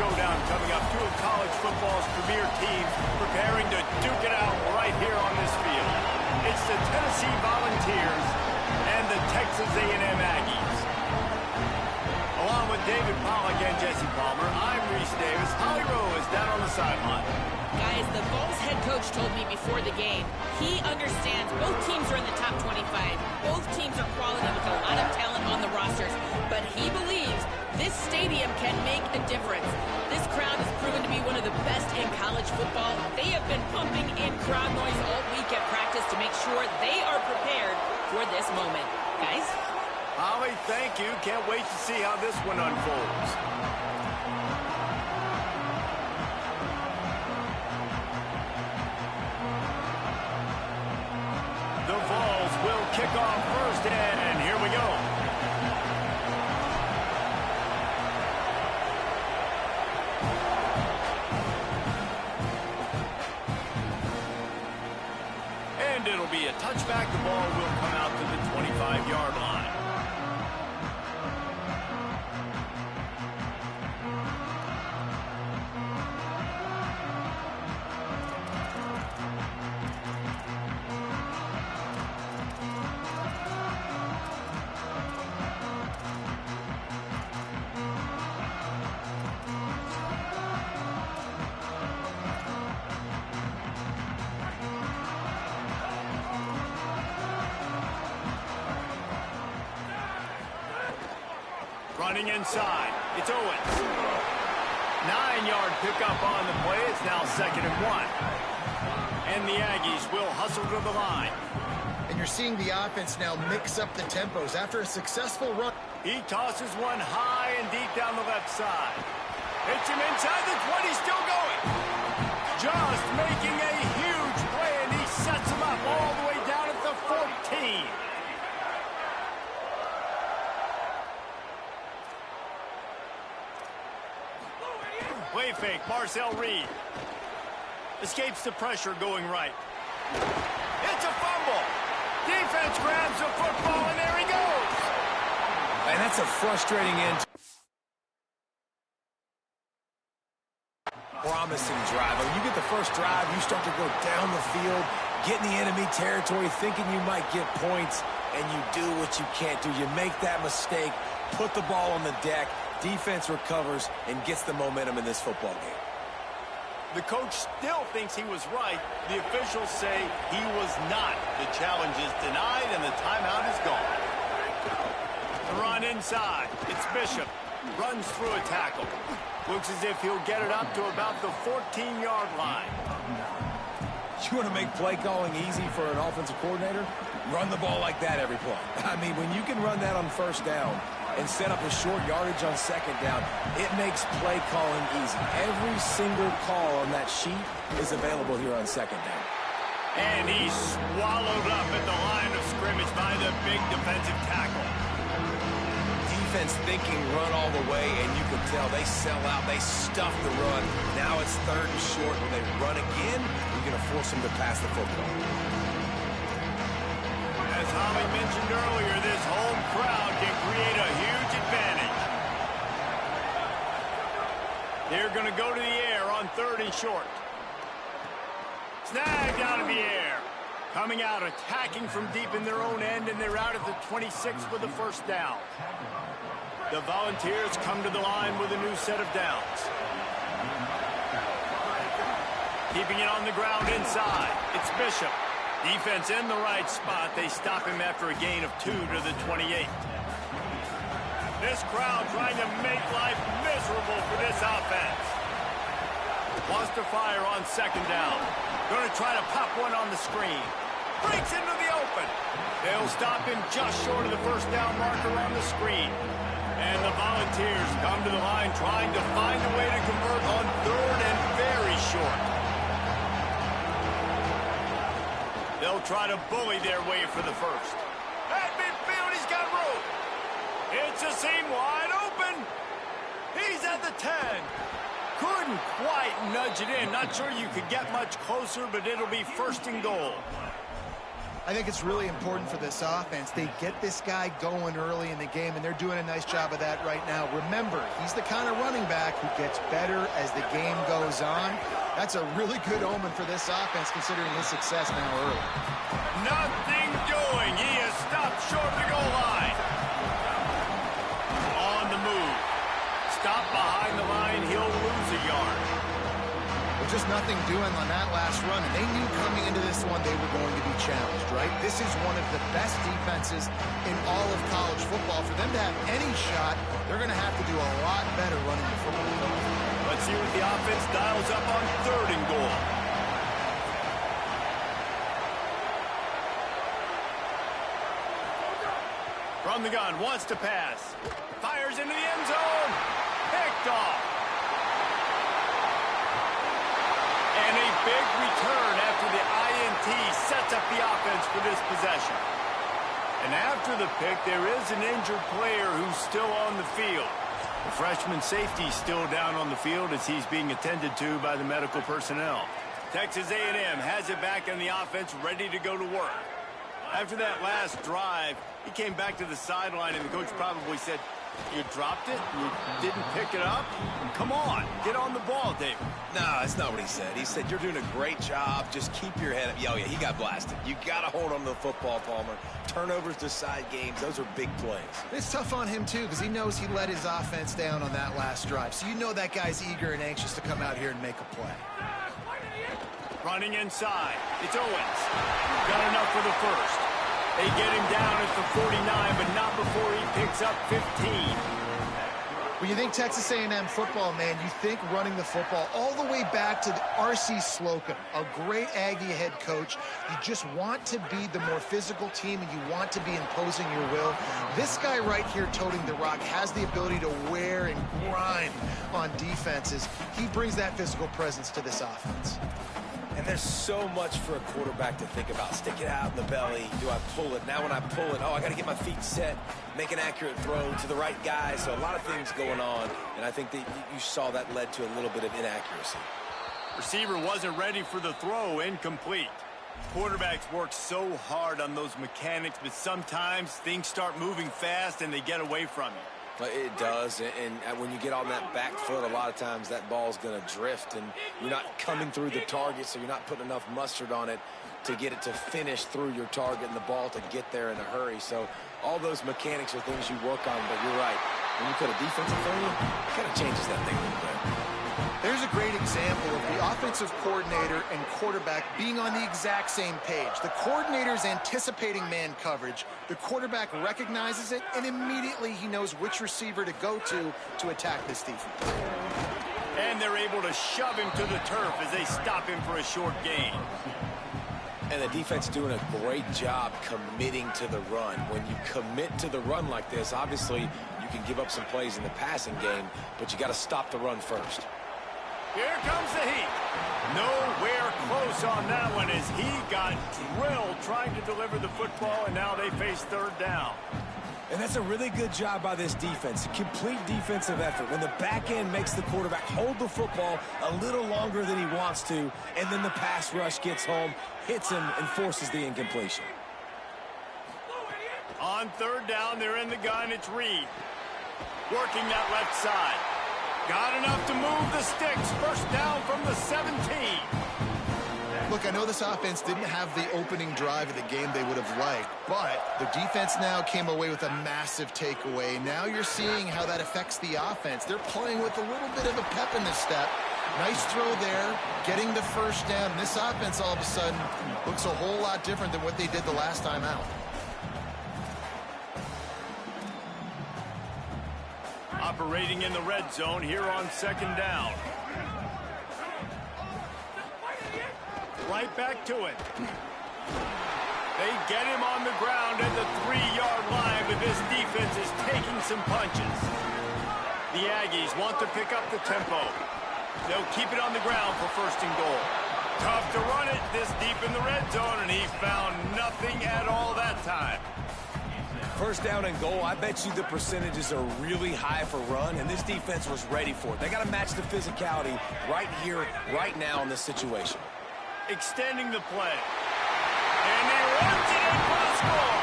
showdown coming up. Two of college football's premier teams preparing to duke it out right here on this field. It's the Tennessee Volunteers and the Texas A&M Aggies. Along with David Pollack and Jesse Palmer, I'm Reese Davis. Holly Rowe is down on the sideline. Guys, the Vols head coach told me before the game, he understands both teams are in the top 25. Both teams are quality with a lot of talent on the rosters. But he believes this stadium can make a difference. This crowd has proven to be one of the best in college football. They have been pumping in crowd noise all week at practice to make sure they are prepared for this moment. Guys? Holly, thank you. Can't wait to see how this one unfolds. The Vols will kick off first, and here we go. And it'll be a touchback. The ball will come out to the 25-yard line. Running inside, it's Owens. 9-yard pickup on the play. It's now 2nd and 1. And the Aggies will hustle to the line. And you're seeing the offense now mix up the tempos after a successful run. He tosses one high and deep down the left side. Hits him inside the 20, still going. Just making a huge play, and he sets him up all the way down at the 14. Play fake, Marcel Reed. Escapes the pressure going right. It's a fumble. Defense grabs the football, and there he goes. And that's a frustrating end. Promising drive. When you get the first drive, you start to go down the field, get in the enemy territory, thinking you might get points, and you do what you can't do. You make that mistake, put the ball on the deck, defense recovers, and gets the momentum in this football game. The coach still thinks he was right. The officials say he was not. The challenge is denied, and the timeout is gone. The run inside. It's Bishop. Runs through a tackle. Looks as if he'll get it up to about the 14-yard line. You want to make play calling easy for an offensive coordinator? Run the ball like that every play. I mean, when you can run that on first down and set up a short yardage on second down, it makes play calling easy. Every single call on that sheet is available here on second down. And he's swallowed up at the line of scrimmage by the big defensive tackle. Defense thinking run all the way, and you can tell they sell out. They stuff the run. Now it's 3rd and short. When they run again, you're going to force them to pass the football. As Holly mentioned earlier, this home crowd can create a huge advantage. They're going to go to the air on 3rd and short. Snagged out of the air. Coming out, attacking from deep in their own end, and they're out at the 26 with the first down. The Volunteers come to the line with a new set of downs. Keeping it on the ground inside. It's Bishop. Defense in the right spot. They stop him after a gain of 2 to the 28. This crowd trying to make life miserable for this offense. Wants to fire on 2nd down. Going to try to pop one on the screen. Breaks into the open. They'll stop him just short of the first down marker on the screen. And the Volunteers come to the line trying to find a way to convert on 3rd and very short. They'll try to bully their way for the first. At midfield, he's got room. It's a seam wide open. He's at the 10. Couldn't quite nudge it in. Not sure you could get much closer, but it'll be 1st and goal. I think it's really important for this offense. They get this guy going early in the game, and they're doing a nice job of that right now. Remember, he's the kind of running back who gets better as the game goes on. That's a really good omen for this offense, considering his success now early. Nothing doing. He is stopped short of the goal line. On the move. Stop behind the line. He'll lose a yard. Just nothing doing on that last run, and they knew coming into this one they were going to be challenged, right? This is one of the best defenses in all of college football. For them to have any shot, they're going to have to do a lot better running the football. Let's see what the offense dials up on 3rd and goal. From the gun, wants to pass. Fires into the end zone. Picked off. And a big return after the INT sets up the offense for this possession. And after the pick, there is an injured player who's still on the field. The freshman safety is still down on the field as he's being attended to by the medical personnel. Texas A&M has it back in the offense, ready to go to work. After that last drive, he came back to the sideline, and the coach probably said, "You dropped it? You didn't pick it up? Come on, get on the ball, David." No, that's not what he said. He said, "You're doing a great job. Just keep your head up." Oh, yeah, he got blasted. You got to hold on to the football, Palmer. Turnovers decide games. Those are big plays. It's tough on him, too, because he knows he let his offense down on that last drive. So you know that guy's eager and anxious to come out here and make a play. Running inside. It's Owens. Got enough for the first. They get him down at the 49, but not before he picks up 15. When you think Texas A&M football, man, you think running the football all the way back to the R.C. Slocum, a great Aggie head coach. You just want to be the more physical team, and you want to be imposing your will. This guy right here toting the rock has the ability to wear and grind on defenses. He brings that physical presence to this offense. And there's so much for a quarterback to think about. Stick it out in the belly. Do I pull it? Now when I pull it, oh, I got to get my feet set, make an accurate throw to the right guy. So a lot of things going on, and I think that you saw that led to a little bit of inaccuracy. Receiver wasn't ready for the throw, incomplete. Quarterbacks work so hard on those mechanics, but sometimes things start moving fast and they get away from you. It does, and when you get on that back foot, a lot of times that ball's going to drift, and you're not coming through the target, so you're not putting enough mustard on it to get it to finish through your target and the ball to get there in a hurry. So all those mechanics are things you work on, but you're right. When you put a defense in front of you, it kind of changes that thing a little bit. There's a great example of the offensive coordinator and quarterback being on the exact same page. The coordinator's anticipating man coverage. The quarterback recognizes it, and immediately he knows which receiver to go to attack this defense. And they're able to shove him to the turf as they stop him for a short gain. And the defense doing a great job committing to the run. When you commit to the run like this, obviously you can give up some plays in the passing game, but you got to stop the run first. Here comes the heat. Nowhere close on that one as he got drilled trying to deliver the football, and now they face 3rd down. And that's a really good job by this defense. A complete defensive effort. When the back end makes the quarterback hold the football a little longer than he wants to, and then the pass rush gets home, hits him, and forces the incompletion. On 3rd down, they're in the gun. It's Reed. Working that left side. Got enough to move the sticks. First down from the 17. Look, I know this offense didn't have the opening drive of the game they would have liked, but the defense now came away with a massive takeaway. Now you're seeing how that affects the offense. They're playing with a little bit of a pep in the step. Nice throw there, getting the first down. This offense all of a sudden looks a whole lot different than what they did the last time out. Operating in the red zone here on 2nd down. Right back to it. They get him on the ground at the 3-yard line, but this defense is taking some punches. The Aggies want to pick up the tempo. They'll keep it on the ground for 1st and goal. Tough to run it this deep in the red zone, and he found nothing at all that time. 1st down and goal, I bet you the percentages are really high for run, and this defense was ready for it. They got to match the physicality right here, right now in this situation. Extending the play. And he runs it in for the score.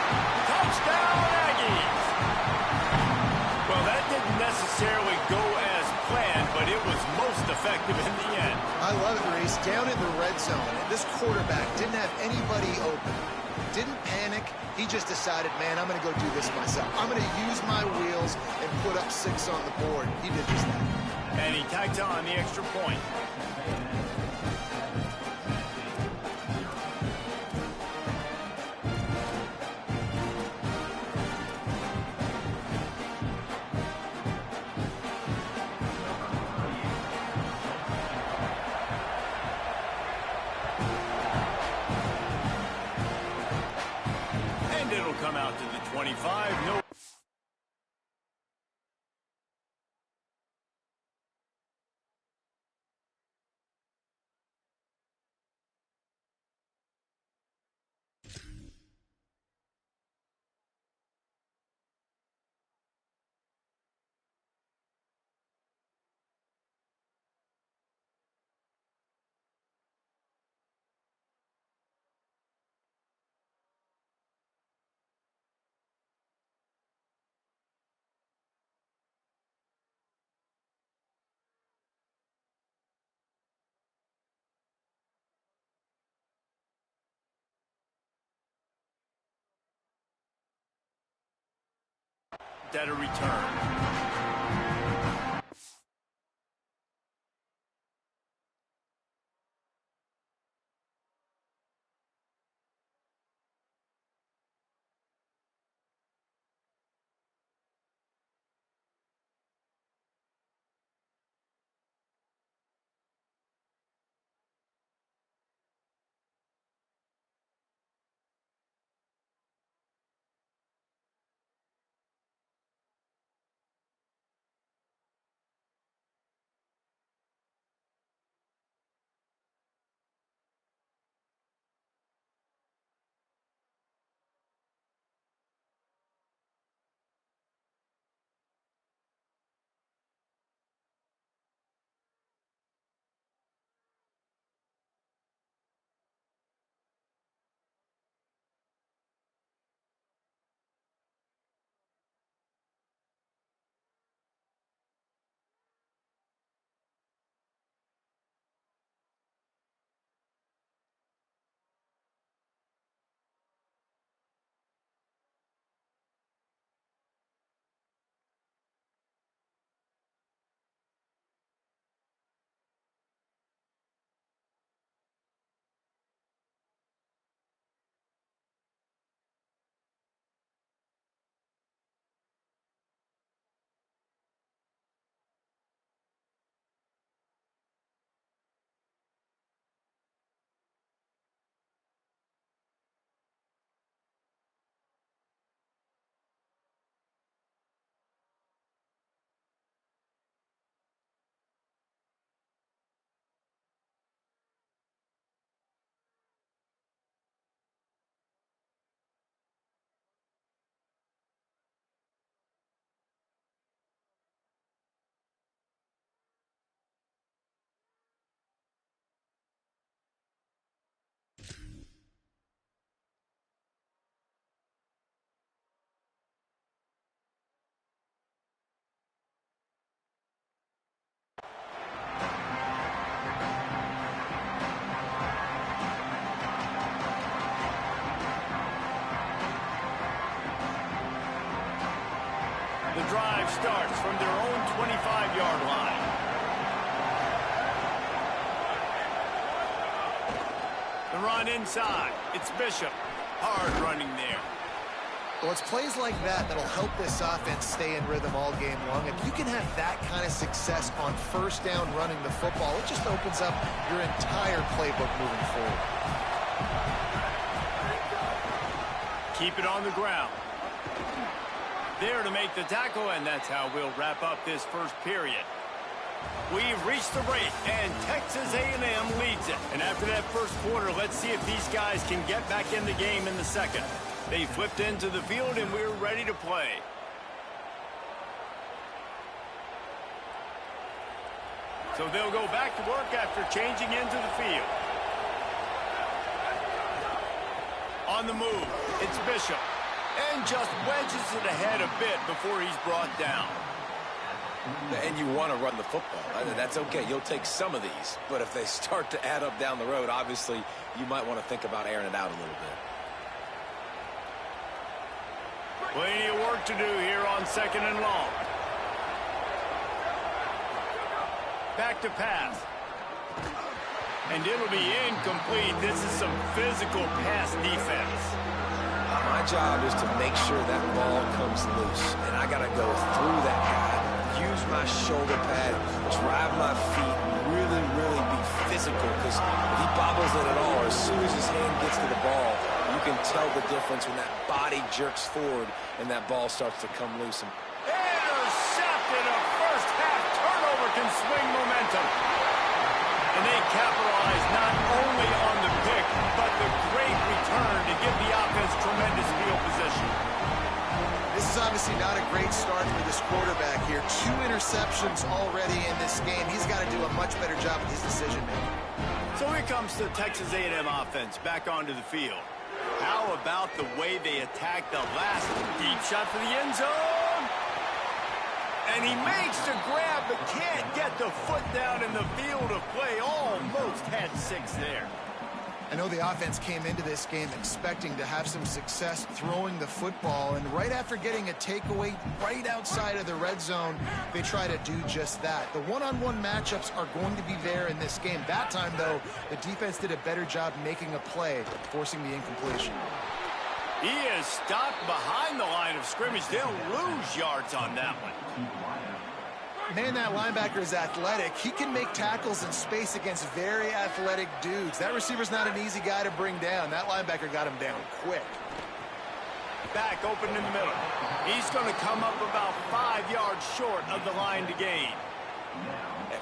Touchdown, Aggies. Well, that didn't necessarily go as planned, but it was most effective in the end. I love it, Reese. Down in the red zone, this quarterback didn't have anybody open. Didn't panic. He just decided, man, I'm going to go do this myself. I'm going to use my wheels and put up 6 on the board. He did just that. And he tacked on the extra point. And it'll come out to the 25. No. That a return. The drive starts from their own 25-yard line. The run inside. It's Bishop. Hard running there. Well, it's plays like that that'll help this offense stay in rhythm all game long. If you can have that kind of success on first down running the football, it just opens up your entire playbook moving forward. Keep it on the ground. There to make the tackle, and that's how we'll wrap up this first period. We've reached the break, and Texas A&M leads it. And after that first quarter, let's see if these guys can get back in the game in the second. They flipped into the field, and we're ready to play. So they'll go back to work after changing into the field. On the move, it's Bishop. And just wedges it ahead a bit before he's brought down. And you want to run the football. That's okay. You'll take some of these. But if they start to add up down the road, obviously, you might want to think about airing it out a little bit. Plenty of work to do here on 2nd and long. Back to pass. And it'll be incomplete. This is some physical pass defense. My job is to make sure that ball comes loose. And I got to go through that pad, use my shoulder pad, drive my feet, really, really be physical. Because if he bobbles it at all, as soon as his hand gets to the ball, you can tell the difference when that body jerks forward and that ball starts to come loose. Intercepted. A first half turnover can swing momentum. And they capitalize not only on the pick, but the great return to give the offense tremendous field position. This is obviously not a great start for this quarterback here. 2 interceptions already in this game. He's got to do a much better job with his decision-making. So here comes the Texas A&M offense back onto the field. How about the way they attack the last deep shot for the end zone? And he makes the grab, but can't get the foot down in the field of play. Almost had 6 there. I know the offense came into this game expecting to have some success throwing the football, and right after getting a takeaway right outside of the red zone, they try to do just that. The one-on-one matchups are going to be there in this game. That time, though, the defense did a better job making a play, forcing the incompletion. He is stopped behind the line of scrimmage. They'll lose yards on that one. Man, that linebacker is athletic. He can make tackles in space against very athletic dudes. That receiver's not an easy guy to bring down. That linebacker got him down quick. Back open in the middle. He's going to come up about 5 yards short of the line to gain.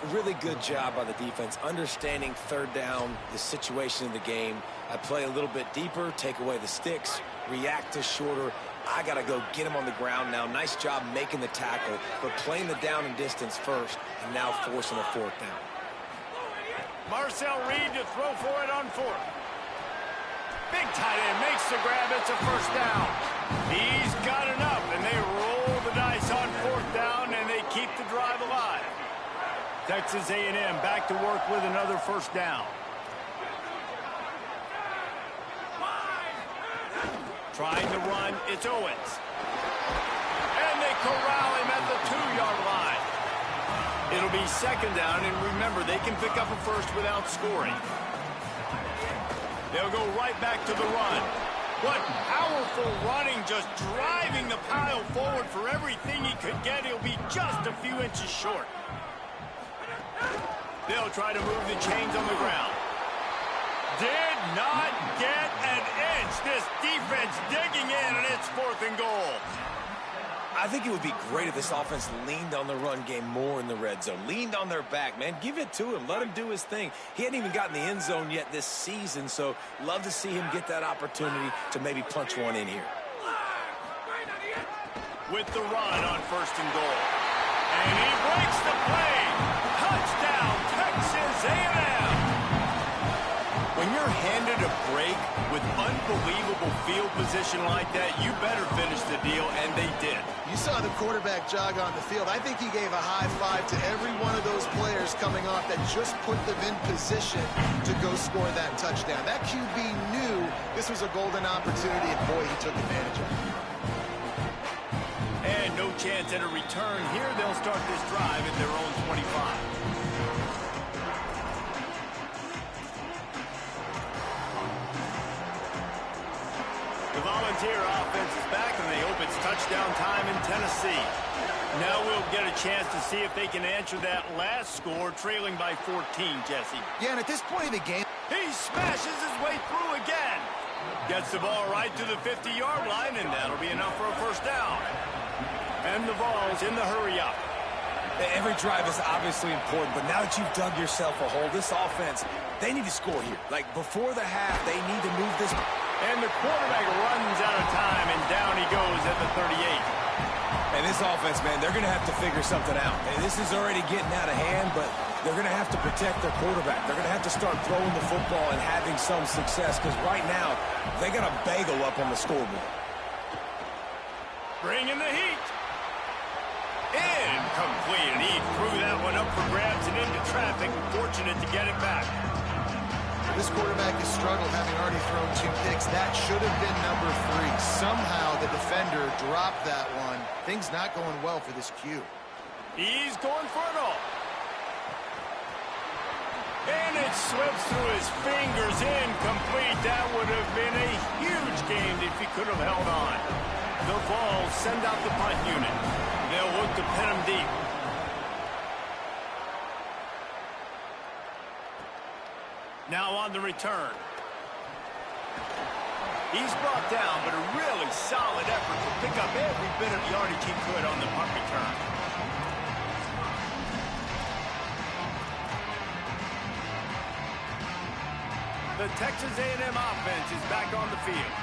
A really good job by the defense, understanding 3rd down, the situation in the game. I play a little bit deeper, take away the sticks, react to shorter. I got to go get him on the ground now. Nice job making the tackle, but playing the down and distance first, and now forcing a 4th down. Marcel Reed to throw for it on 4th. Big tight end makes the grab. It's a 1st down. He's got enough, and they roll the dice on 4th down, and they keep the drive alive. Texas A&M back to work with another 1st down. Trying to run, it's Owens. And they corral him at the 2-yard line. It'll be 2nd down, and remember, they can pick up a 1st without scoring. They'll go right back to the run. What powerful running, just driving the pile forward for everything he could get. He'll be just a few inches short. They'll try to move the chains on the ground. Did not get an inch. This defense digging in, and it's 4th and goal. I think it would be great if this offense leaned on the run game more in the red zone. Leaned on their back, man. Give it to him. Let him do his thing. He hadn't even gotten the end zone yet this season, so love to see him get that opportunity to maybe punch one in here. With the run on 1st and goal. And he breaks the play. Touchdown, Texas A&M. When you're handed a break with unbelievable field position like that, you better finish the deal, and they did. You saw the quarterback jog on the field. I think he gave a high five to every one of those players coming off that just put them in position to go score that touchdown. That QB knew this was a golden opportunity, and boy, he took advantage of it. And no chance at a return here. They'll start this drive at their own 25. The Volunteer offense is back, and they hope it's touchdown time in Tennessee. Now we'll get a chance to see if they can answer that last score, trailing by 14, Jesse. Yeah, and at this point of the game, he smashes his way through again. Gets the ball right to the 50-yard line, and that'll be enough for a 1st down. And the Vols in the hurry-up. Every drive is obviously important, but now that you've dug yourself a hole, this offense, they need to score here. Like, before the half, they need to move this. And the quarterback runs out of time, and down he goes at the 38. And this offense, man, they're going to have to figure something out. And this is already getting out of hand, but They're going to have to protect their quarterback. They're going to have to start throwing the football and having some success because right now they got a bagel up on the scoreboard. Bringing the heat. Incomplete, and he threw that one up for grabs and into traffic. Fortunate to get it back. This quarterback has struggled, having already thrown 2 picks. That should have been number 3. Somehow the defender dropped that one. Things not going well for this Q. He's going for it all. And it slips through his fingers, incomplete. That would have been a huge game if he could have held on. The Vols send out the punt unit. They'll look to pin him deep. Now on the return. He's brought down, but a really solid effort to pick up every bit of yardage he could on the punt return. The Texas A&M offense is back on the field.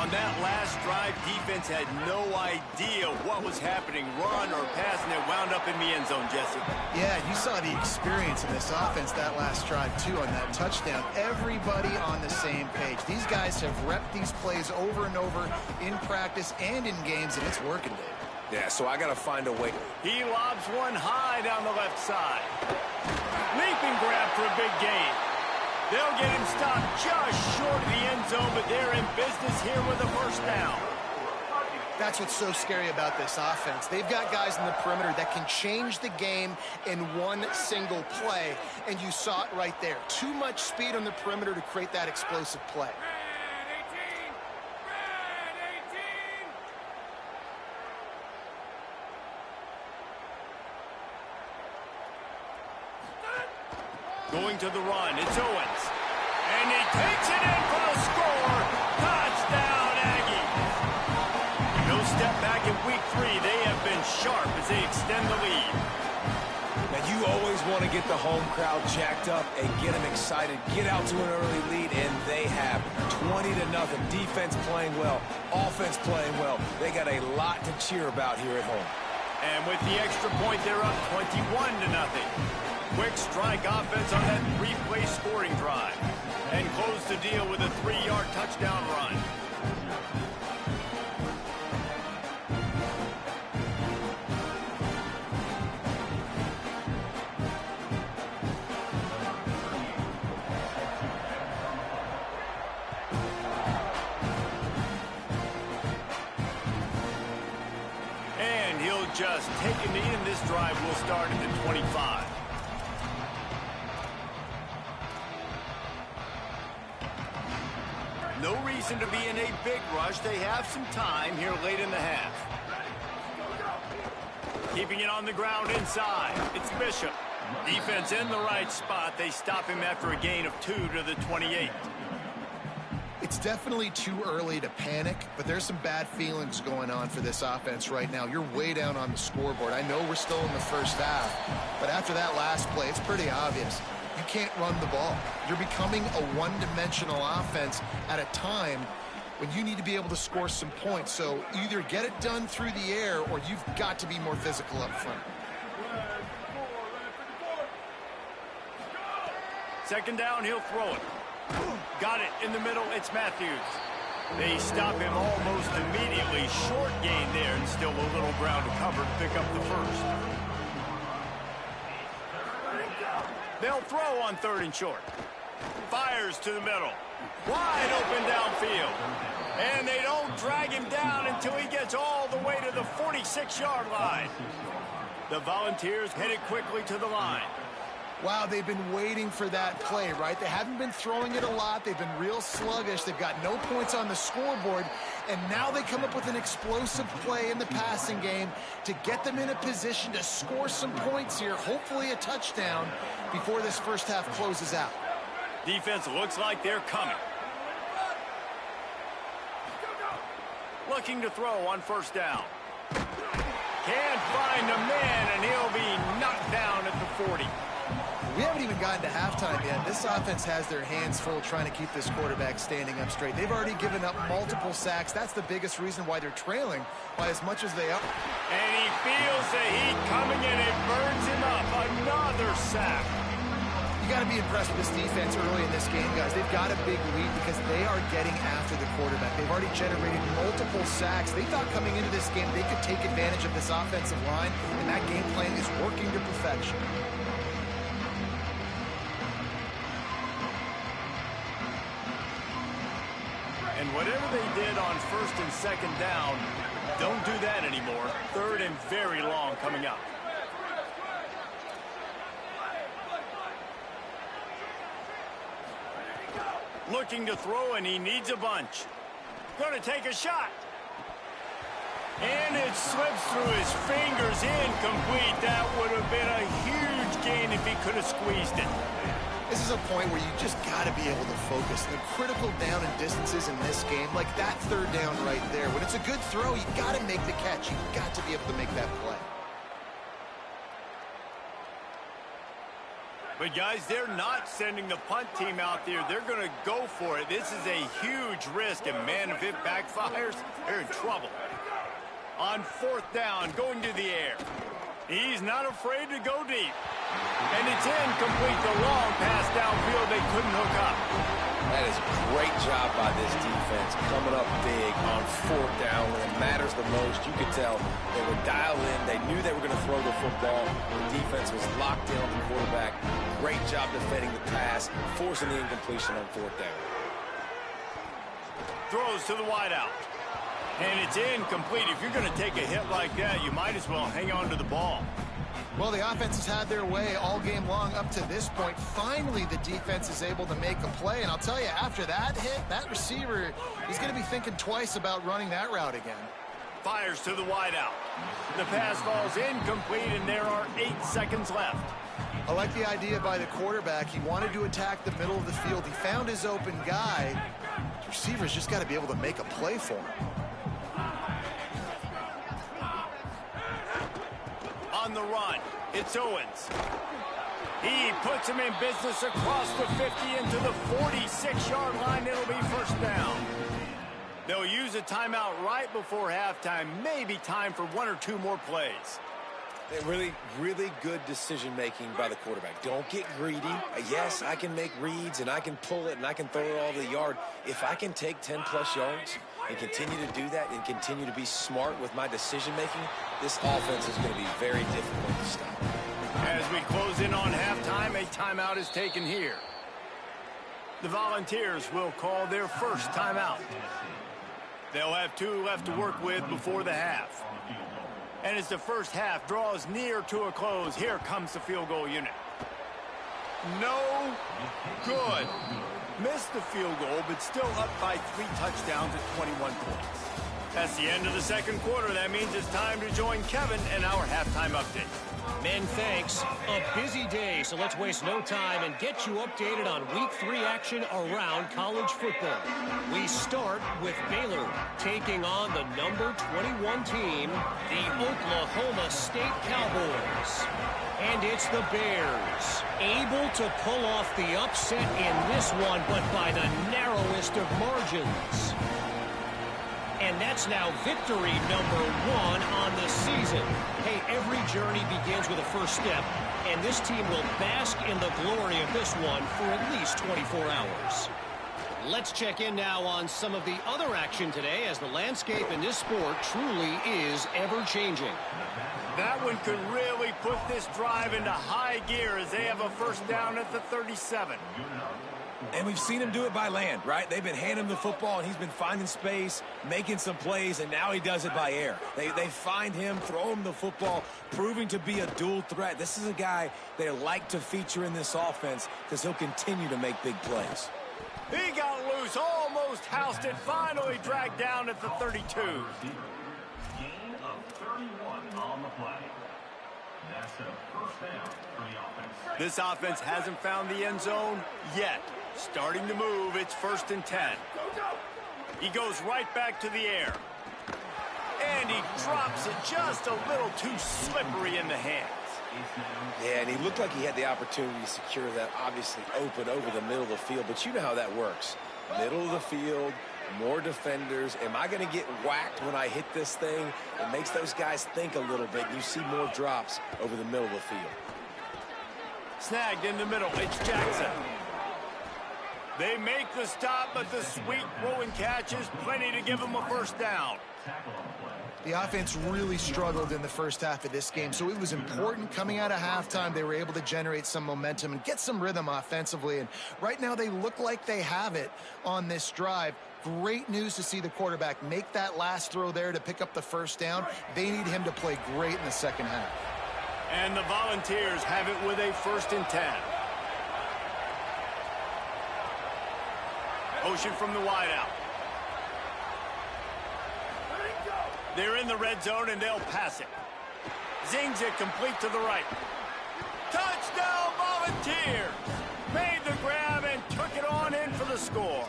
On that last drive, defense had no idea what was happening, run or pass, and it wound up in the end zone, Jesse. Yeah, you saw the experience in this offense that last drive, too, on that touchdown. Everybody on the same page. These guys have repped these plays over and over in practice and in games, and it's working, Dave. Yeah, so I got to find a way. He lobs one high down the left side. Leaping grab for a big gain. They'll get him stopped just short of the end zone, but they're in business here with a first down. That's what's so scary about this offense. They've got guys in the perimeter that can change the game in one single play, and you saw it right there. Too much speed on the perimeter to create that explosive play. Going to the run, it's Owens. And he takes it in for the score. Touchdown, Aggie. No step back in week 3. They have been sharp as they extend the lead. Now, you always want to get the home crowd jacked up and get them excited. Get out to an early lead, and they have 20-0. Defense playing well, offense playing well. They got a lot to cheer about here at home. And with the extra point, they're up 21-0. Quick strike offense on that 3-play scoring drive. And close the deal with a 3-yard touchdown run. And he'll just take a knee, and this drive will start at the 25. No reason to be in a big rush. They have some time here late in the half. Keeping it on the ground inside. It's Bishop. Defense in the right spot. They stop him after a gain of 2 to the 28. It's definitely too early to panic, but there's some bad feelings going on for this offense right now. You're way down on the scoreboard. I know we're still in the first half, but after that last play, it's pretty obvious. You can't run the ball. You're becoming a one-dimensional offense at a time when you need to be able to score some points. So either get it done through the air or you've got to be more physical up front. Second down, he'll throw it. Got it in the middle. It's Matthews. They stop him almost immediately. Short gain there, and still a little ground to cover to pick up the first. They'll throw on 3rd and short. Fires to the middle. Wide open downfield. And they don't drag him down until he gets all the way to the 46-yard line. The Volunteers headed quickly to the line. Wow, they've been waiting for that play, right? They haven't been throwing it a lot. They've been real sluggish. They've got no points on the scoreboard. And now they come up with an explosive play in the passing game to get them in a position to score some points here, hopefully a touchdown, before this first half closes out. Defense looks like they're coming. Looking to throw on 1st down. Can't find a man, and he'll be knocked down at the 40. We haven't even gotten to halftime yet. This offense has their hands full trying to keep this quarterback standing up straight. They've already given up multiple sacks. That's the biggest reason why they're trailing by as much as they are. And he feels the heat coming in. It burns him up. Another sack. You got to be impressed with this defense early in this game, guys. They've got a big lead because they are getting after the quarterback. They've already generated multiple sacks. They thought coming into this game they could take advantage of this offensive line, and that game plan is working to perfection. And whatever they did on first and second down, don't do that anymore. Third and very long coming up. Looking to throw, and he needs a bunch. Going to take a shot. And it slips through his fingers, incomplete. That would have been a huge gain if he could have squeezed it. This is a point where you just got to be able to focus. The critical down and distances in this game, like that third down right there. When it's a good throw, you got to make the catch. You've got to be able to make that play. But, guys, they're not sending the punt team out there. They're going to go for it. This is a huge risk, and, man, if it backfires, they're in trouble. On fourth down, going to the air. He's not afraid to go deep. And it's incomplete. The long pass downfield they couldn't hook up. That is a great job by this defense, coming up big on fourth down when it matters the most. You could tell they were dialed in. They knew they were going to throw the football. The defense was locked in on the quarterback. Great job defending the pass, forcing the incompletion on fourth down. Throws to the wideout. And it's incomplete. If you're going to take a hit like that, you might as well hang on to the ball. Well, the offense has had their way all game long up to this point. Finally, the defense is able to make a play. And I'll tell you, after that hit, that receiver, he's going to be thinking twice about running that route again. Fires to the wideout. The pass falls incomplete, and there are 8 seconds left. I like the idea by the quarterback. He wanted to attack the middle of the field. He found his open guy. The receiver's just got to be able to make a play for him. On the run, it's Owens. He puts him in business across the 50 into the 46-yard line. It'll be first down. They'll use a timeout right before halftime. Maybe time for 1 or 2 more plays. Really, really good decision-making by the quarterback. Don't get greedy. Yes, I can make reads, and I can pull it, and I can throw it all over the yard. If I can take 10-plus yards and continue to do that and continue to be smart with my decision-making, this offense is going to be very difficult to stop. As we close in on halftime, a timeout is taken here. The Volunteers will call their first timeout. They'll have 2 left to work with before the half. And as the first half draws near to a close, here comes the field goal unit. No good. Missed the field goal, but still up by 3 touchdowns at 21 points. That's the end of the second quarter. That means it's time to join Kevin and our halftime update. Men, thanks. A busy day, so let's waste no time and get you updated on Week 3 action around college football. We start with Baylor taking on the number 21 team, the Oklahoma State Cowboys. And it's the Bears, able to pull off the upset in this one, but by the narrowest of margins. And that's now victory number 1 on the season. Hey, every journey begins with a first step, and this team will bask in the glory of this one for at least 24 hours. Let's check in now on some of the other action today, as the landscape in this sport truly is ever-changing. That one could really put this drive into high gear as they have a first down at the 37. And we've seen him do it by land, right? They've been handing him the football, and he's been finding space, making some plays, and now he does it by air. They find him, throw him the football, proving to be a dual threat. This is a guy they like to feature in this offense because he'll continue to make big plays. He got loose, almost housed it, finally dragged down at the 32. Gain of 31 on the play. That's a first down for the offense. This offense hasn't found the end zone yet. Starting to move, it's 1st and 10. He goes right back to the air. And he drops it just a little too slippery in the hands. Yeah, and he looked like he had the opportunity to secure that obviously open over the middle of the field, but you know how that works. Middle of the field, more defenders. Am I going to get whacked when I hit this thing? It makes those guys think a little bit. You see more drops over the middle of the field. Snagged in the middle. It's Jackson. They make the stop, but the sweet throwing catch is plenty to give them a first down. The offense really struggled in the first half of this game, so it was important coming out of halftime. They were able to generate some momentum and get some rhythm offensively, and right now they look like they have it on this drive. Great news to see the quarterback make that last throw there to pick up the first down. They need him to play great in the second half. And the Volunteers have it with a 1st and 10. Motion from the wideout. They're in the red zone, and they'll pass it. Zings it complete to the right. Touchdown, Volunteers! Made the grab and took it on in for the score.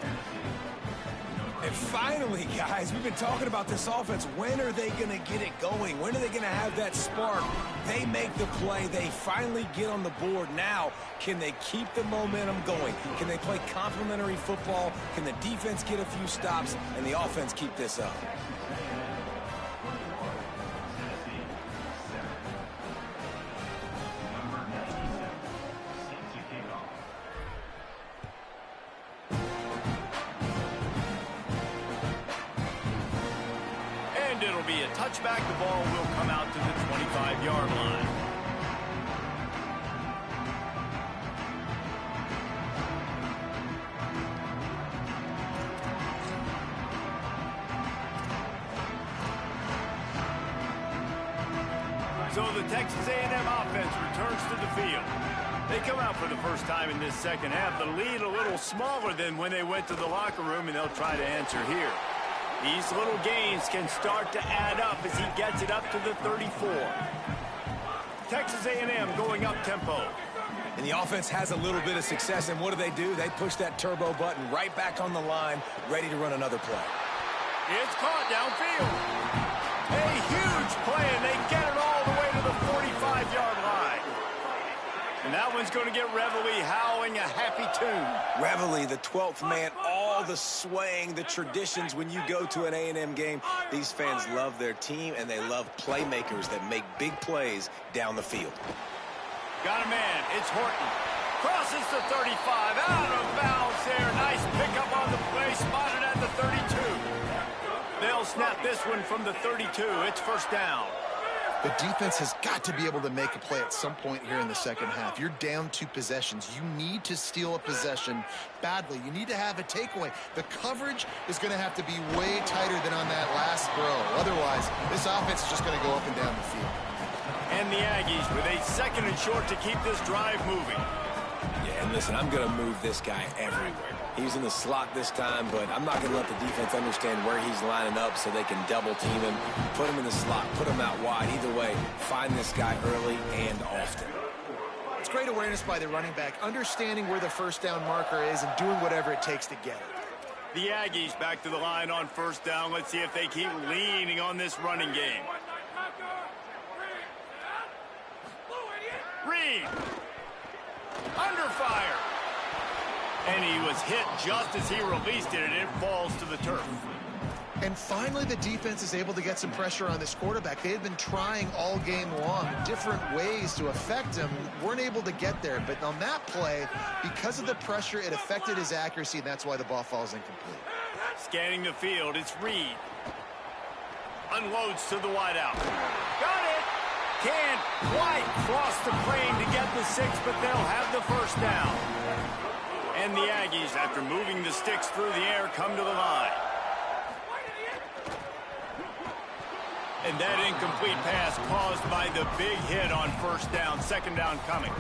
And finally, guys, we've been talking about this offense. When are they going to get it going? When are they going to have that spark? They make the play. They finally get on the board. Now, can they keep the momentum going? Can they play complementary football? Can the defense get a few stops and the offense keep this up? It'll be a touchback. The ball will come out to the 25-yard line. So the Texas A&M offense returns to the field. They come out for the first time in this second half. The lead a little smaller than when they went to the locker room, and they'll try to answer here. These little gains can start to add up as he gets it up to the 34. Texas A&M going up tempo. And the offense has a little bit of success, and what do? They push that turbo button right back on the line, ready to run another play. It's caught downfield. A huge play, and they get it all the way to the 45-yard line. And that one's going to get Reveille howling a happy tune. Reveille, the 12th man, all the swaying, the traditions when you go to an A&M game. These fans love their team, and they love playmakers that make big plays down the field. Got a man. It's Horton. Crosses the 35. Out of bounds there. Nice pickup on the play. Spotted at the 32. They'll snap this one from the 32. It's first down. The defense has got to be able to make a play at some point here in the second half. You're down 2 possessions. You need to steal a possession badly. You need to have a takeaway. The coverage is going to have to be way tighter than on that last throw. Otherwise, this offense is just going to go up and down the field. And the Aggies with a 2nd and short to keep this drive moving. Yeah, and listen, I'm going to move this guy everywhere. He's in the slot this time, but I'm not going to let the defense understand where he's lining up so they can double team him, put him in the slot, put him out wide. Either way, find this guy early and often. It's great awareness by the running back, understanding where the first down marker is and doing whatever it takes to get it. The Aggies back to the line on first down. Let's see if they keep leaning on this running game. Reed. Under fire. And he was hit just as he released it, and it falls to the turf. And finally, the defense is able to get some pressure on this quarterback. They had been trying all game long, different ways to affect him. Weren't able to get there. But on that play, because of the pressure, it affected his accuracy, and that's why the ball falls incomplete. Scanning the field, it's Reed. Unloads to the wideout. Got it! Can't quite cross the plane to get the 6, but they'll have the first down. And the Aggies, after moving the sticks through the air, come to the line. And that incomplete pass caused by the big hit on first down, 2nd down coming.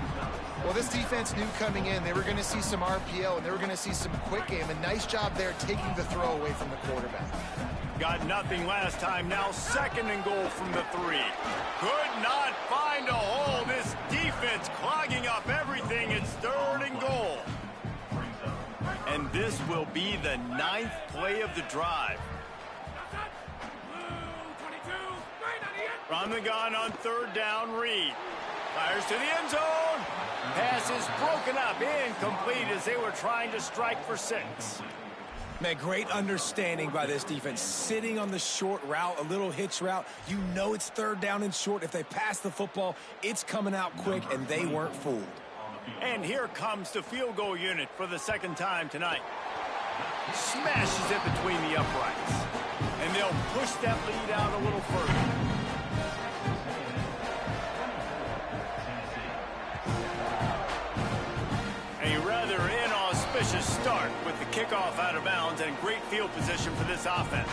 Well, this defense knew coming in they were going to see some RPO and they were going to see some quick game. A nice job there taking the throw away from the quarterback. Got nothing last time. Now 2nd and goal from the 3. Could not find a hole. This defense clogging up everything. It's 3rd and goal. And this will be the 9th play of the drive. From the gun on 3rd down, Reed. Fires to the end zone. Pass is broken up, incomplete as they were trying to strike for 6. Man, great understanding by this defense. Sitting on the short route, a little hitch route. You know it's 3rd down and short. If they pass the football, it's coming out quick, and they weren't fooled. And here comes the field goal unit for the 2nd time tonight. Smashes it between the uprights. And they'll push that lead out a little further. A rather inauspicious start with the kickoff out of bounds and great field position for this offense.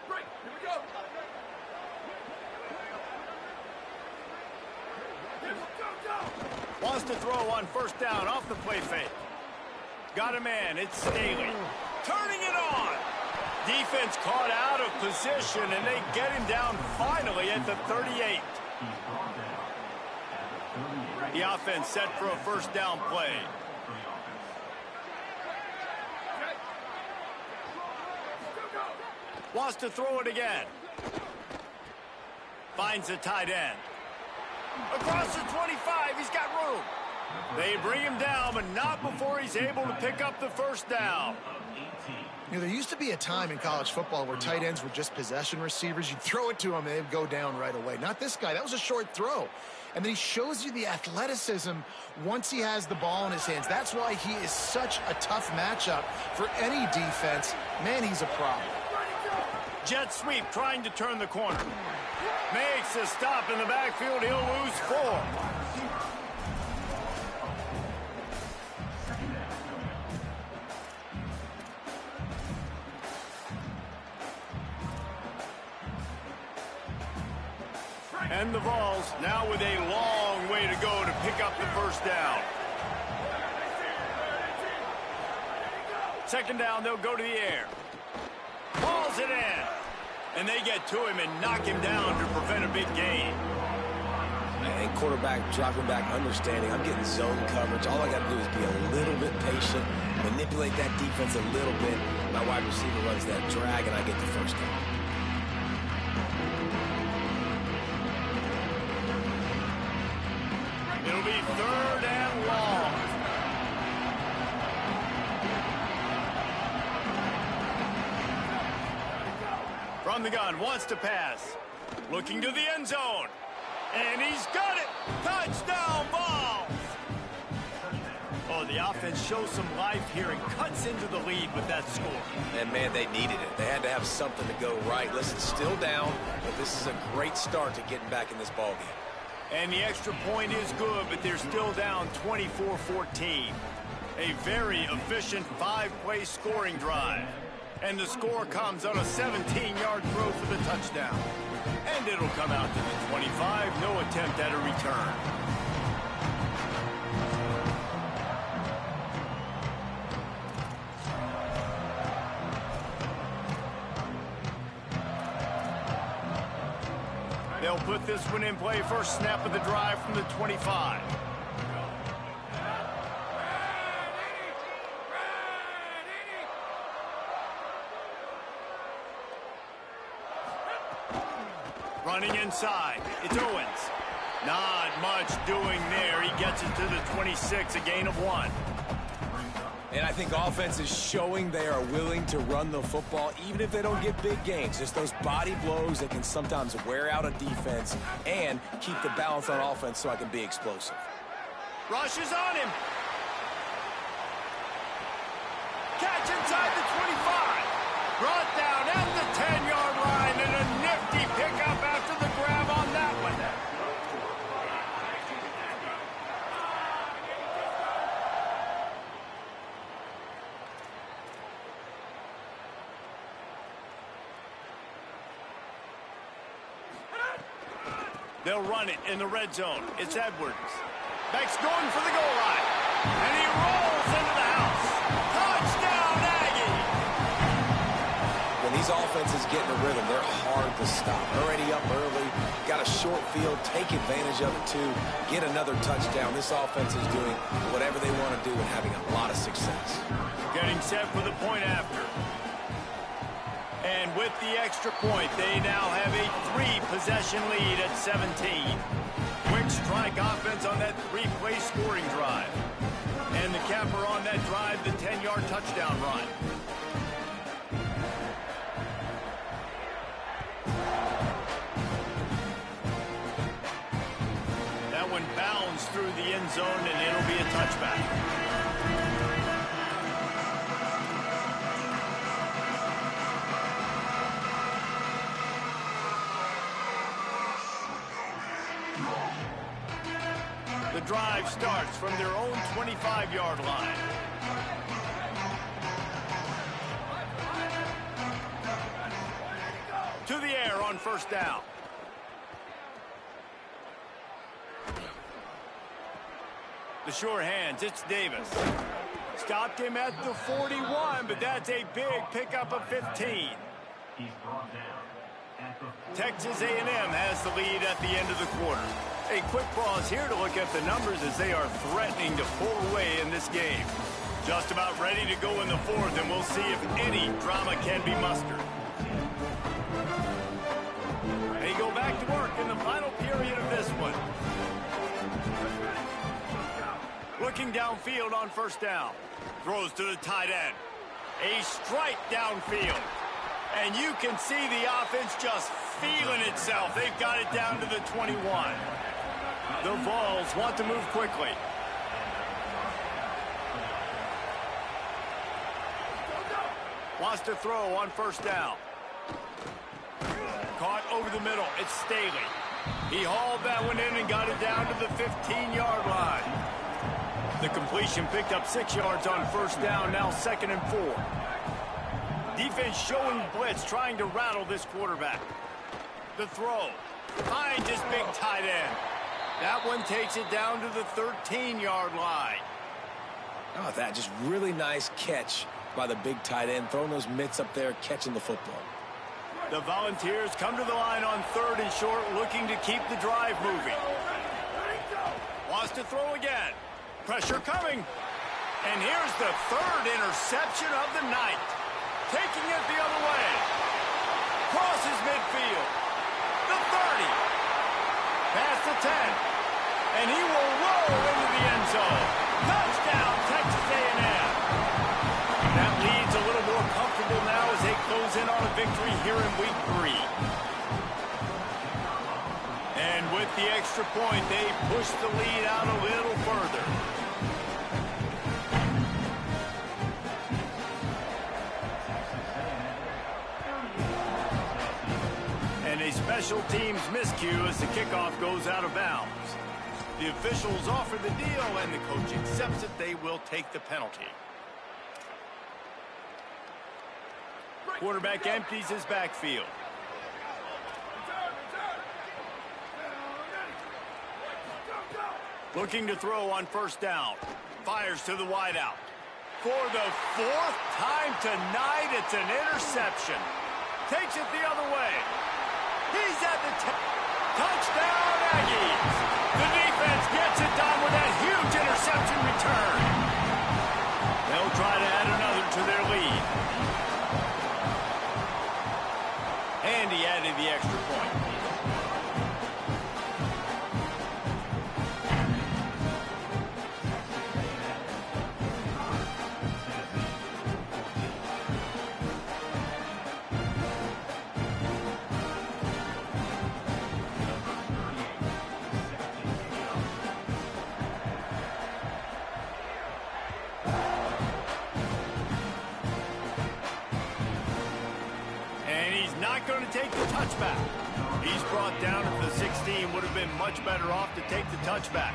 Right, here we go. Wants to throw on 1st down off the play fake. Got a man, it's Staley. Turning it on. Defense caught out of position, and they get him down finally at the 38. The offense set for a 1st down play. Wants to throw it again. Finds the tight end. Across the 25, he's got room. They bring him down, but not before he's able to pick up the 1st down. You know, there used to be a time in college football where tight ends were just possession receivers. You'd throw it to them, and they'd go down right away. Not this guy. That was a short throw. And then he shows you the athleticism once he has the ball in his hands. That's why he is such a tough matchup for any defense. Man, he's a problem. Jet sweep trying to turn the corner. Makes a stop in the backfield. He'll lose 4. And the Vols now with a long way to go to pick up the 1st down. 2nd down, they'll go to the air. Hauls it in. And they get to him and knock him down to prevent a big gain. And quarterback dropping back, understanding I'm getting zone coverage. All I got to do is be a little bit patient, manipulate that defense a little bit. My wide receiver runs that drag, and I get the 1st down. It'll be 3rd and long. From the gun, wants to pass. Looking to the end zone. And he's got it. Touchdown, Vols! Oh, the offense shows some life here and cuts into the lead with that score. And, man, they needed it. They had to have something to go right. Listen, still down, but this is a great start to getting back in this ballgame. And the extra point is good, but they're still down 24-14. A very efficient 5-play scoring drive. And the score comes on a 17-yard throw for the touchdown. And it'll come out to the 25. No attempt at a return. They'll put this one in play. First snap of the drive from the 25. Running inside, it's Owens. Not much doing there. He gets it to the 26, a gain of 1. And I think offense is showing they are willing to run the football, even if they don't get big gains. Just those body blows that can sometimes wear out a defense and keep the balance on offense so I can be explosive. Rushes on him. Catch inside the 25. Brought down at the 10-yard line, and a nifty pickup after the grab on that one. They'll run it in the red zone. It's Edwards. Beck's going for the goal line. And he rolls into the house. Touchdown, Aggie! When these offenses get in a rhythm, they're hard make the stop. Already up early, got a short field, take advantage of it too, get another touchdown. This offense is doing whatever they want to do and having a lot of success. Getting set for the point after. And with the extra point, they now have a 3-possession lead at 17. Quick strike offense on that 3-play scoring drive. And the capper on that drive, the 10-yard touchdown run. That one bounds through the end zone, and it'll be a touchback. The drive starts from their own 25-yard line. To the air on first down. The sure hands, it's Davis. Stopped him at the 41, but that's a big pickup of 15. He's brought down at the 40. Texas A&M has the lead at the end of the quarter. A quick pause here to look at the numbers as they are threatening to pull away in this game. Just about ready to go in the fourth, and we'll see if any drama can be mustered. They go back to work in the final period of this one. Looking downfield on first down. Throws to the tight end. A strike downfield. And you can see the offense just feeling itself. They've got it down to the 21. The Vols want to move quickly. Wants to throw on first down. Caught over the middle. It's Staley. He hauled that one in and got it down to the 15-yard line. The completion picked up 6 yards on first down, now 2nd and 4. Defense showing blitz, trying to rattle this quarterback. The throw. Finds his big tight end. That one takes it down to the 13-yard line. Oh, that just really nice catch by the big tight end, throwing those mitts up there, catching the football. The Volunteers come to the line on 3rd and short, looking to keep the drive moving. Wants to throw again. Pressure coming. And here's the 3rd interception of the night. Taking it the other way. Crosses midfield. The 30. Past the 10. And he will roll into the end zone. Touchdown, Texas A&M. That lead's a little more comfortable now as they close in on a victory here in week 3. And with the extra point, they push the lead out a little further. And a special teams miscue as the kickoff goes out of bounds. The officials offer the deal, and the coach accepts it. They will take the penalty. Quarterback empties his backfield. Looking to throw on first down. Fires to the wideout. For the 4th time tonight, it's an interception. Takes it the other way. He's at the touchdown, Aggies. The defense gets it done with that huge interception return. They'll try to add another to their lead. And he added the extra point. Not going to take the touchback. He's brought down at the 16. Would have been much better off to take the touchback.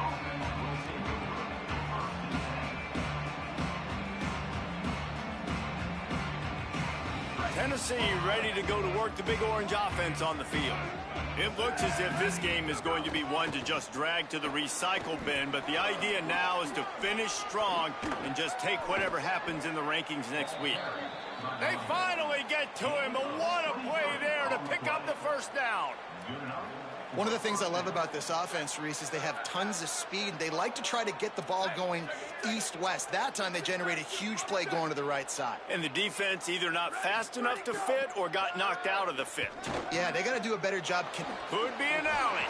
Tennessee ready to go to work the Big Orange offense on the field. It looks as if this game is going to be one to just drag to the recycle bin, but the idea now is to finish strong and just take whatever happens in the rankings next week. They finally get to him, but what a play there to pick up the first down. One of the things I love about this offense, Reese, is they have tons of speed. They like to try to get the ball going east-west. That time they generate a huge play going to the right side. And the defense either not fast enough to fit or got knocked out of the fit. Yeah, they got to do a better job. Could be an alley.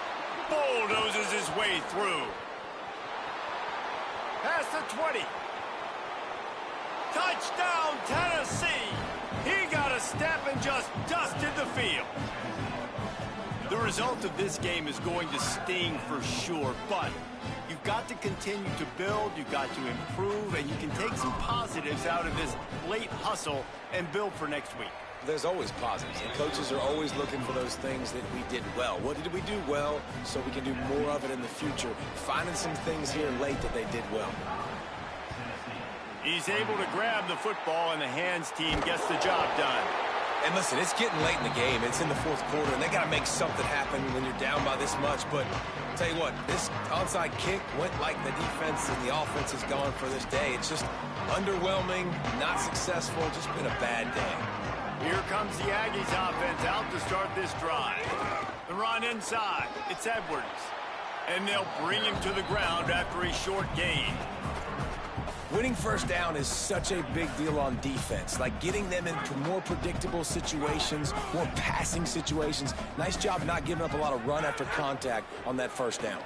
Bulldozes his way through. Past the 20. Touchdown, Tennessee. He got a step and just dusted the field. The result of this game is going to sting for sure, but you've got to continue to build, you've got to improve, and you can take some positives out of this late hustle and build for next week. There's always positives, and coaches are always looking for those things that we did well. What did we do well so we can do more of it in the future? Finding some things here late that they did well. He's able to grab the football, and the hands team gets the job done. And listen, it's getting late in the game. It's in the fourth quarter, and they got to make something happen when you're down by this much. But I'll tell you what, this onside kick went like the defense and the offense is gone for this day. It's just underwhelming, not successful, just been a bad day. Here comes the Aggies offense out to start this drive. The run inside. It's Edwards. And they'll bring him to the ground after a short gain. Winning first down is such a big deal on defense, like getting them into more predictable situations, more passing situations. Nice job not giving up a lot of run after contact on that first down.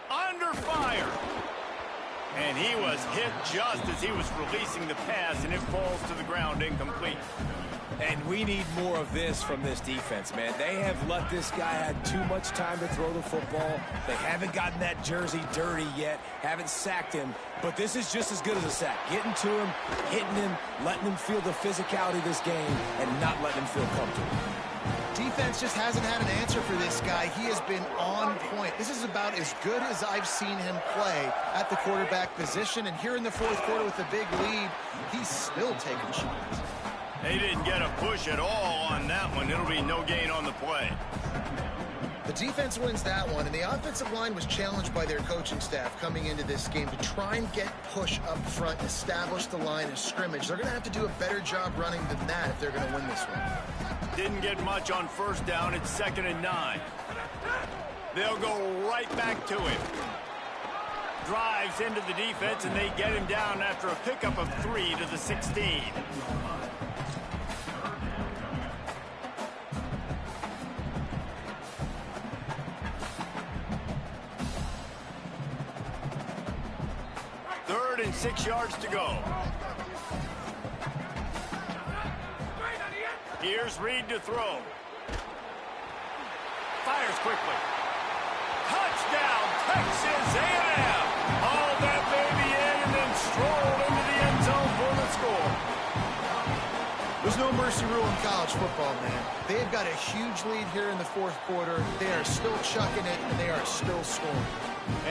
Under fire. And he was hit just as he was releasing the pass, and it falls to the ground incomplete. And we need more of this from this defense, man. They have let this guy have too much time to throw the football. They haven't gotten that jersey dirty yet, haven't sacked him. But this is just as good as a sack. Getting to him, hitting him, letting him feel the physicality of this game, and not letting him feel comfortable. Defense just hasn't had an answer for this guy. He has been on point. This is about as good as I've seen him play at the quarterback position. And here in the fourth quarter with a big lead, he's still taking shots. They didn't get a push at all on that one. It'll be no gain on the play. The defense wins that one, and the offensive line was challenged by their coaching staff coming into this game to try and get push up front, establish the line of scrimmage. They're going to have to do a better job running than that if they're going to win this one. Didn't get much on first down. It's 2nd and 9. They'll go right back to him. Drives into the defense, and they get him down after a pickup of 3 to the 16. Third and 6 yards to go. Here's Reed to throw. Fires quickly. Touchdown, Texas A&M. Hauled that baby in and then strolled into the end zone for the score. There's no mercy rule in college football, man. They've got a huge lead here in the fourth quarter. They are still chucking it, and they are still scoring.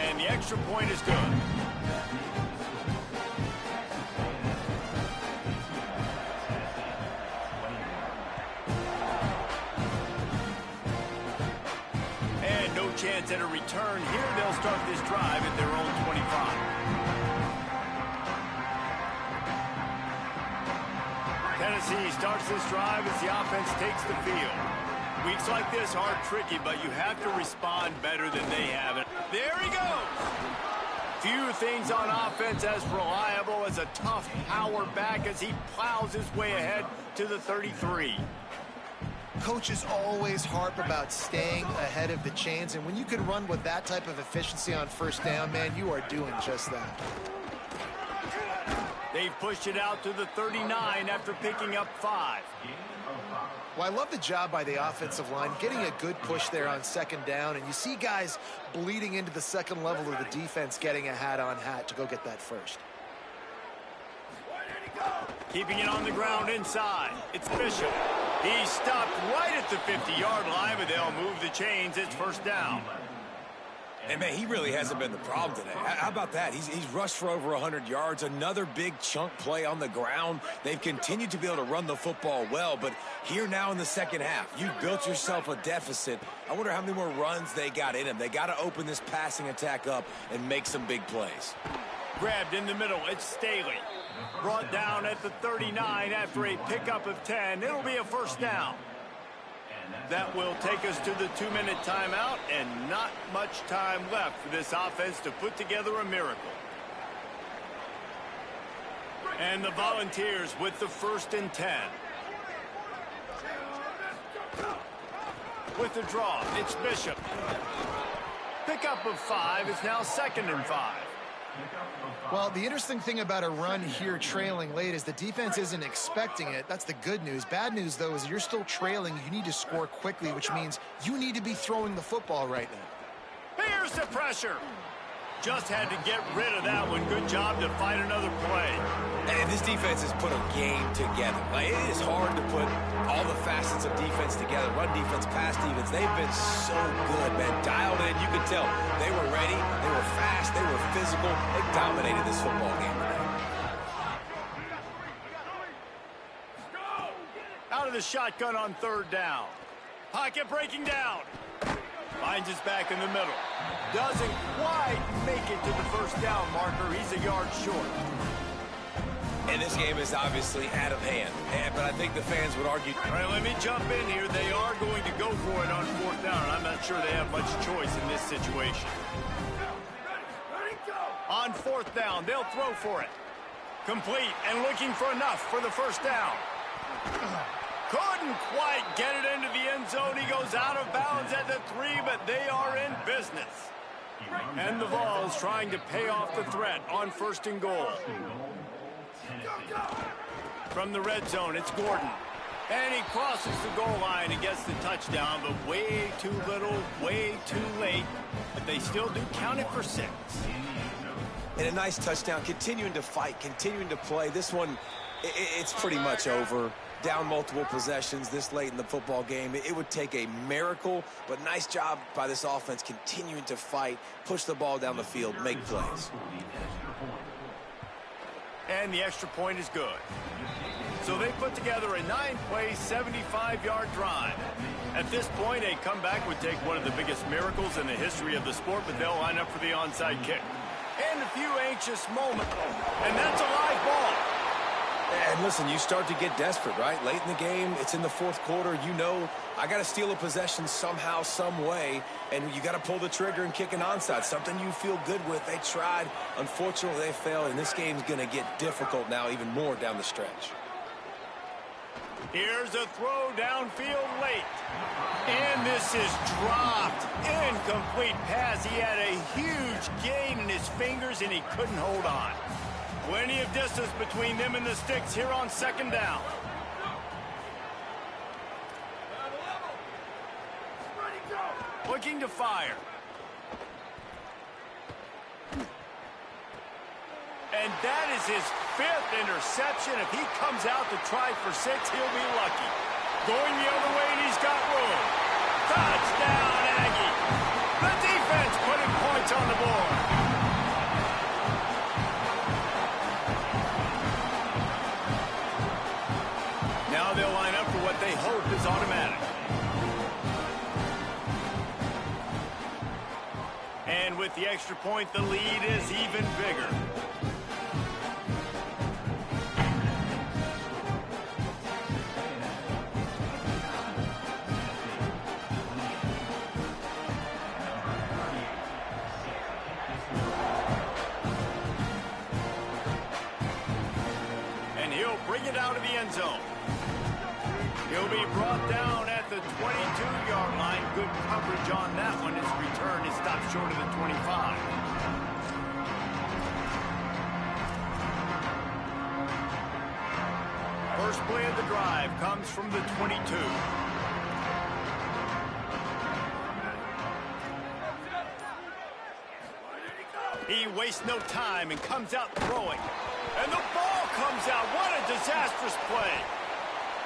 And the extra point is good. Chance at a return. Here they'll start this drive at their own 25. Tennessee starts this drive as the offense takes the field. Weeks like this are tricky, but you have to respond better than they have. There he goes. Few things on offense as reliable as a tough power back as he plows his way ahead to the 33. Coaches always harp about staying ahead of the chains, and when you can run with that type of efficiency on first down, man, you are doing just that. They've pushed it out to the 39 after picking up 5. Well, I love the job by the offensive line, getting a good push there on 2nd down, and you see guys bleeding into the second level of the defense getting a hat-on-hat to go get that first. Keeping it on the ground inside. It's Bishop. He stopped right at the 50-yard line, but they'll move the chains. It's first down. And, man, he really hasn't been the problem today. How about that? He's rushed for over 100 yards. Another big chunk play on the ground. They've continued to be able to run the football well, but here now in the second half, you've built yourself a deficit. I wonder how many more runs they got in him. They got to open this passing attack up and make some big plays. Grabbed in the middle. It's Staley. Brought down at the 39 after a pickup of 10. It'll be a first down. That will take us to the 2-minute timeout, and not much time left for this offense to put together a miracle. And the Volunteers with the 1st and 10. With the draw, it's Bishop. Pickup of 5 is now 2nd and 5. Well, the interesting thing about a run here trailing late is the defense isn't expecting it. That's the good news. Bad news, though, is you're still trailing. You need to score quickly, which means you need to be throwing the football right now. Here's the pressure. Just had to get rid of that one. Good job to fight another play. And this defense has put a game together. Like, it is hard to put all the facets of defense together. Run defense, pass defense. They've been so good, man. Dialed in. You could tell they were ready. They were fast. They were physical. They dominated this football game today. Out of the shotgun on 3rd down. Pocket breaking down. Finds his back in the middle. Doesn't quite make it to the 1st down marker. He's a yard short. And this game is obviously out of hand. But I think the fans would argue. All right, let me jump in here. They are going to go for it on 4th down. I'm not sure they have much choice in this situation. On 4th down, they'll throw for it. Complete and looking for enough for the 1st down. Couldn't quite get it into the end zone. He goes out of bounds at the 3, but they are in business. And the Vols trying to pay off the threat on 1st and goal. From the red zone, it's Gordon. And he crosses the goal line and gets the touchdown, but way too little, way too late. But they still do count it for 6. And a nice touchdown, continuing to fight, continuing to play. This one, it's pretty much over. Down multiple possessions this late in the football game. It would take a miracle, but nice job by this offense continuing to fight, push the ball down the field, make plays. And the extra point is good. So they put together a 9-play, 75-yard drive. At this point, a comeback would take one of the biggest miracles in the history of the sport, but they'll line up for the onside kick. And a few anxious moments, and that's a live ball. And listen, you start to get desperate, right? Late in the game, it's in the 4th quarter. You know, I got to steal a possession somehow, some way, and you got to pull the trigger and kick an onside, something you feel good with. They tried. Unfortunately, they failed, and this game's going to get difficult now, even more down the stretch. Here's a throw downfield late. And this is dropped. Incomplete pass. He had a huge gain in his fingers, and he couldn't hold on. Plenty of distance between them and the sticks here on 2nd down. Looking to fire. And that is his 5th interception. If he comes out to try for 6, he'll be lucky. Going the other way, and he's got room. Touchdown, Aggie. The defense putting points on the board. Now they'll line up for what they hope is automatic. And with the extra point, the lead is even bigger. And he'll bring it out of the end zone. He'll be brought down at the 22-yard line. Good coverage on that one. His return is stopped short of the 25. First play of the drive comes from the 22. He wastes no time and comes out throwing. And the ball comes out. What a disastrous play.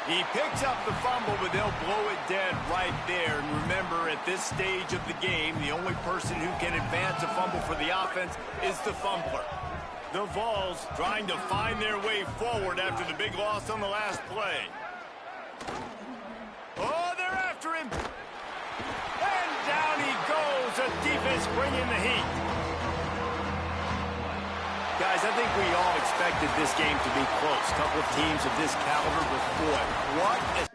He picks up the fumble, but they'll blow it dead right there. And remember, at this stage of the game, the only person who can advance a fumble for the offense is the fumbler. The Vols trying to find their way forward after the big loss on the last play. Oh, they're after him. And down he goes. The defense bringing the heat. Guys, I think we all expected this game to be close. A couple of teams of this caliber, but boy, what a